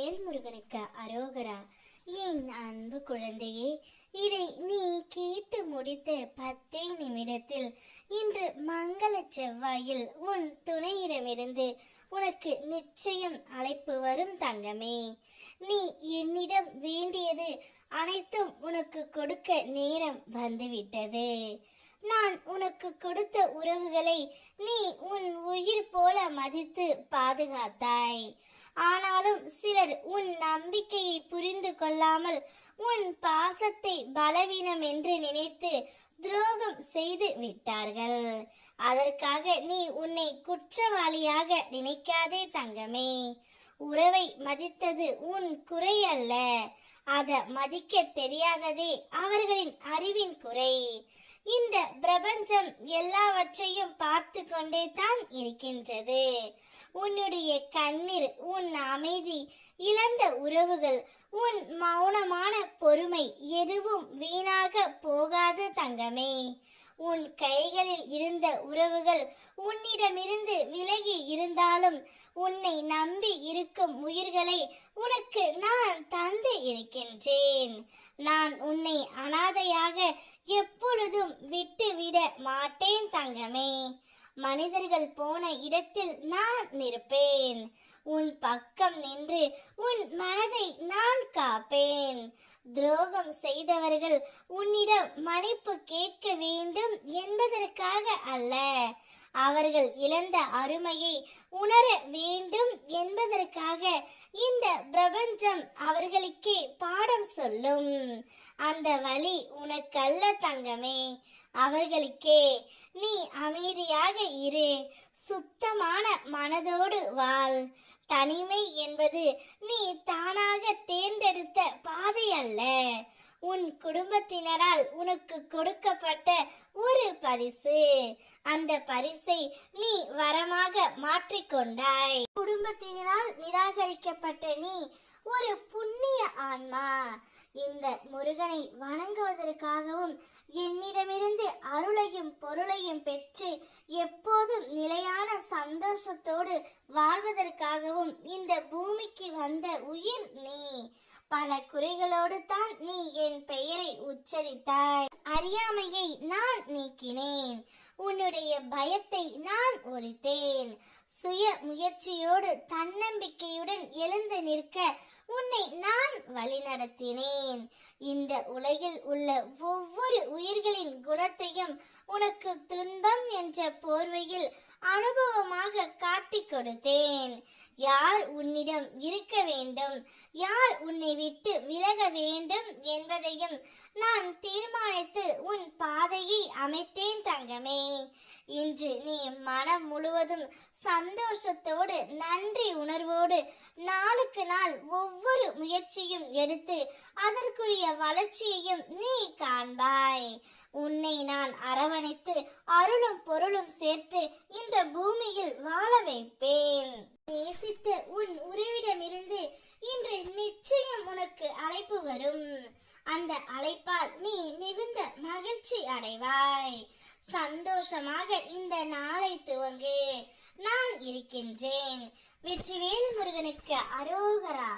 வெற்றிவேல் முருகனுக்கு அரோகரா. என் அன்பு குழந்தையே, இதை நீ கேட்டு முடித்த 10 நிமிடத்தில் இன்று மங்கள செவ்வாயில் உன் துணையிடமிருந்து உனக்கு நிச்சயம் அழைப்பு வரும் தங்கமே. நீ என்னிடம் வேண்டியது அனைத்தும் உனக்கு கொடுக்க நேரம் வந்துவிட்டது. நான் உனக்கு கொடுத்த உறவுகளை நீ உன் உயிர் போல மதித்து பாதுகாத்தாய். ஆனாலும் சிலர் உன் நம்பிக்கையை புரிந்து கொள்ளாமல் உன் பாசத்தை பலவீனம் என்று நினைத்து துரோகம் செய்து விட்டார்கள். அதற்காக நீ உன்னை குற்றவாளியாக நினைக்காதே தங்கமே. உறவை மதித்தது உன் குறை அல்ல, அதை மதிக்க தெரியாததே அவர்களின் அறிவின் குறை. இந்த பிரபஞ்சம் எல்லாவற்றையும் பார்த்து கொண்டே தான் இருக்கின்றது. உன்னுடைய கண்ணீர், உன் அமைதி, இழந்த உறவுகள், உன் மௌனமான பொறுமை எதுவும் வீணாக போகாது தங்கமே. உன் கைகளில் இருந்த உறவுகள் உன்னிடமிருந்து விலகி இருந்தாலும் உன்னை நம்பி இருக்கும் உயிர்களை உனக்கு நான் தந்து இருக்கின்றேன். நான் உன்னை அனாதையாக எப்பொழுதும் விட்டுவிட மாட்டேன் தங்கமே. மனிதர்கள் போன இடத்தில் நான் நிற்பேன். உன் பக்கம் நின்று உன் மனதை நான் காப்பேன். துரோகம் செய்தவர்கள் உன்னிடம் மன்னிப்பு கேட்க வேண்டும் என்பதற்காக அல்ல, அவர்கள் இழந்த அருமையை உணர வேண்டும் என்பதற்காக இந்த பிரபஞ்சம் அவர்களுக்கே பாடம் சொல்லும். அந்த வழி உனக்கல்ல தங்கமே, அவர்களுக்கே. நீ அமைதியாக இரு, சுத்தமான மனதோடு வாழ். தனிமை என்பது நீ தானாக தேர்ந்தெடுத்த பாதை அல்ல, உன் குடும்பத்தினரால் உனக்கு கொடுக்கப்பட்ட ஒரு பரிசு. அந்த பரிசை நீ வரமாக மாற்றிக்கொண்டாய். குடும்பத்தினரால் நிராகரிக்கப்பட்ட நீ ஒரு புண்ணிய ஆன்மா. இந்த முருகனை வணங்குவதற்காகவும் என்னிடமிருந்து அருளையும் பொருளையும் பெற்று எப்போதும் நிலையான சந்தோஷத்தோடு வாழ்வதற்காகவும் இந்த பூமிக்கு வந்த உயிர் நீ. பல குறைகளோடு தான் நீ என் பெயரை உச்சரித்தாய். அறியாமையை நான் நீக்கினேன், உன்னுடைய பயத்தை நான் ஒழித்தேன். சுய முயற்சியோடு தன்னம்பிக்கையுடன் எழுந்து நிற்க உன்னை நான் வழிநடத்தினேன். இந்த உலகில் உள்ள ஒவ்வொரு உயிர்களின் குணத்தையும் உனக்கு துன்பம் என்ற போர்வையில் அனுபவமாக காட்டிக் கொடுத்தேன். யார் உன்னிடம் இருக்க வேண்டும், யார் உன்னை விட்டு விலக வேண்டும் என்பதையும் நான் தீர்மானித்து உன் பாதையை அமைத்தேன் தங்கமே. இன்று நீ மனம் முழுவதும் சந்தோஷத்தோடு நன்றி உணர்வோடு நாளுக்கு நாள் ஒவ்வொரு முயற்சியும் எடுத்து அதற்குரிய வளர்ச்சியையும் நீ காண்பாய். உன்னை நான் அரவணைத்து அருளும் பொருளும் சேர்த்து இந்த பூமியில் வாழ வைப்பேன். நேசித்த உன் உறவிடமிருந்து இன்று நிச்சயம் உனக்கு அழைப்பு வரும். அந்த அழைப்பால் நீ மிகுந்த மகிழ்ச்சி அடைவாய். சந்தோஷமாக இந்த நாளை துவங்கு. நான் இருக்கின்றேன். வெற்றிவேல் முருகனுக்கு அரோகரா.